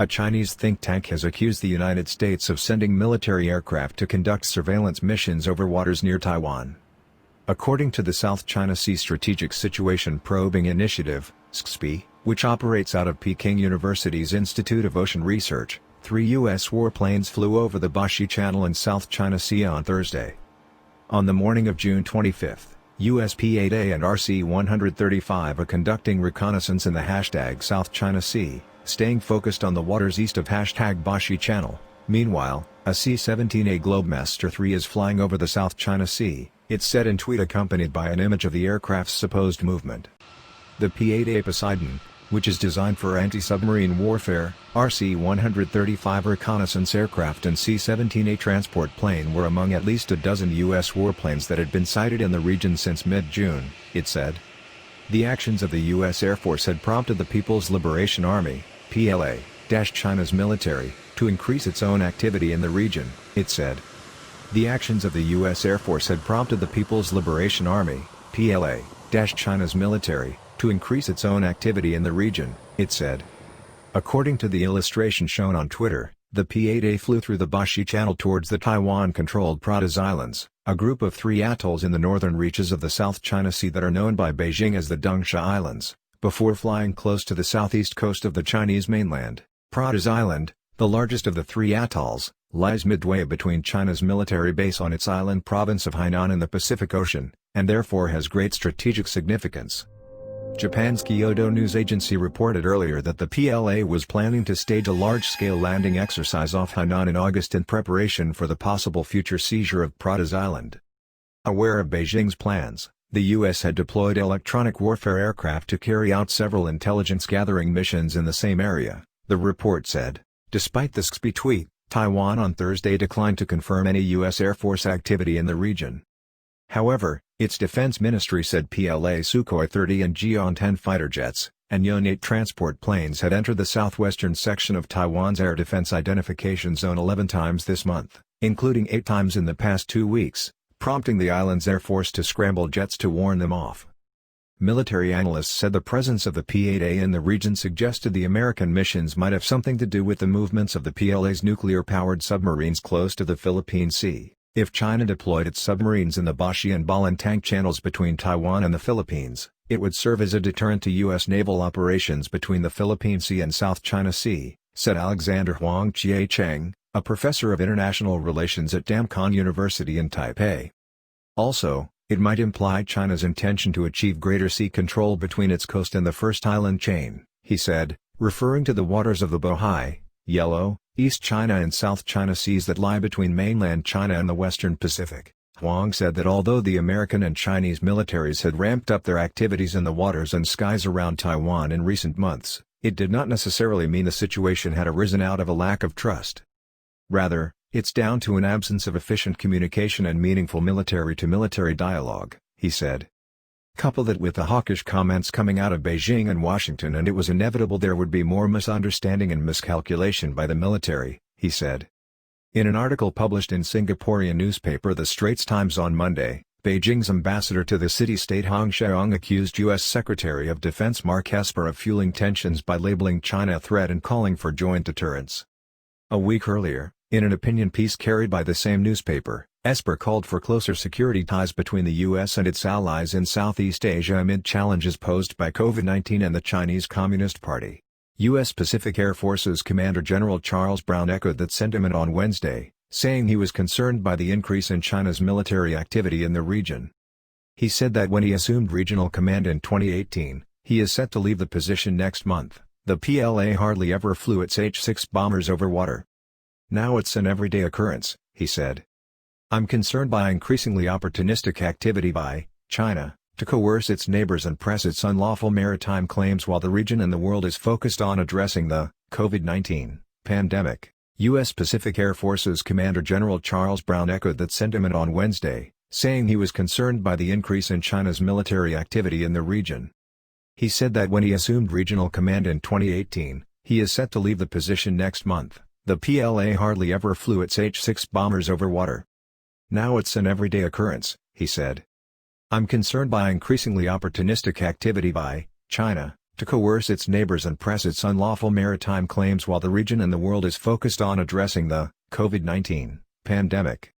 A Chinese think tank has accused the United States of sending military aircraft to conduct surveillance missions over waters near Taiwan. According to the South China Sea Strategic Situation Probing Initiative, SCSP, which operates out of Peking University's Institute of Ocean Research, 3 U.S. warplanes flew over the Bashi Channel in South China Sea on Thursday. On the morning of June 25, US P-8A and RC-135 are conducting reconnaissance in the South China Sea, staying focused on the waters east of Bashi Channel. Meanwhile, a C-17A Globemaster III is flying over the South China Sea, it said in tweet accompanied by an image of the aircraft's supposed movement. The P-8A Poseidon, which is designed for anti-submarine warfare, RC-135 reconnaissance aircraft and C-17A transport plane were among at least a dozen U.S. warplanes that had been sighted in the region since mid-June, it said. The actions of the U.S. Air Force had prompted the People's Liberation Army, PLA, China's military, to increase its own activity in the region, it said. The actions of the U.S. Air Force had prompted the People's Liberation Army, PLA, China's military, to increase its own activity in the region, it said. According to the illustration shown on Twitter, the P-8A flew through the Bashi Channel towards the Taiwan-controlled Pratas Islands, a group of 3 atolls in the northern reaches of the South China Sea that are known by Beijing as the Dongsha Islands, before flying close to the southeast coast of the Chinese mainland. Pratas Island, the largest of the 3 atolls, lies midway between China's military base on its island province of Hainan in the Pacific Ocean, and therefore has great strategic significance. Japan's Kyodo News Agency reported earlier that the PLA was planning to stage a large-scale landing exercise off Hainan in August in preparation for the possible future seizure of Pratas Island. Aware of Beijing's plans, the U.S. had deployed electronic warfare aircraft to carry out several intelligence-gathering missions in the same area, the report said. Despite the SCSP tweet, Taiwan on Thursday declined to confirm any U.S. Air Force activity in the region. However, its defense ministry said PLA Sukhoi 30 and Jian-10 fighter jets, and Yon-8 transport planes had entered the southwestern section of Taiwan's Air Defense Identification Zone 11 times this month, including 8 times in the past 2 weeks, prompting the island's Air Force to scramble jets to warn them off. Military analysts said the presence of the P-8A in the region suggested the American missions might have something to do with the movements of the PLA's nuclear-powered submarines close to the Philippine Sea. If China deployed its submarines in the Bashi and Balintang channels between Taiwan and the Philippines, it would serve as a deterrent to U.S. naval operations between the Philippine Sea and South China Sea, said Alexander Huang Chiecheng, a professor of international relations at Damkon University in Taipei. Also, it might imply China's intention to achieve greater sea control between its coast and the First Island chain, he said, referring to the waters of the Bohai, Yellow, East China and South China Seas that lie between mainland China and the Western Pacific. Huang said that although the American and Chinese militaries had ramped up their activities in the waters and skies around Taiwan in recent months, it did not necessarily mean the situation had arisen out of a lack of trust. Rather, it's down to an absence of efficient communication and meaningful military-to-military dialogue, he said. Couple that with the hawkish comments coming out of Beijing and Washington and it was inevitable there would be more misunderstanding and miscalculation by the military, he said. In an article published in Singaporean newspaper The Straits Times on Monday, Beijing's ambassador to the city-state Hong Xiaong accused U.S. Secretary of Defense Mark Esper of fueling tensions by labeling China a threat and calling for joint deterrence. A week earlier, in an opinion piece carried by the same newspaper, Esper called for closer security ties between the U.S. and its allies in Southeast Asia amid challenges posed by COVID-19 and the Chinese Communist Party. U.S. Pacific Air Forces Commander General Charles Brown echoed that sentiment on Wednesday, saying he was concerned by the increase in China's military activity in the region. He said that when he assumed regional command in 2018, he is set to leave the position next month. The PLA hardly ever flew its H-6 bombers over water. Now it's an everyday occurrence, he said. I'm concerned by increasingly opportunistic activity by China to coerce its neighbors and press its unlawful maritime claims while the region and the world is focused on addressing the COVID-19 pandemic. U.S. Pacific Air Forces Commander General Charles Brown echoed that sentiment on Wednesday, saying he was concerned by the increase in China's military activity in the region. He said that when he assumed regional command in 2018, he is set to leave the position next month. The PLA hardly ever flew its H-6 bombers over water. Now it's an everyday occurrence, he said. I'm concerned by increasingly opportunistic activity by China to coerce its neighbors and press its unlawful maritime claims while the region and the world is focused on addressing the COVID-19 pandemic.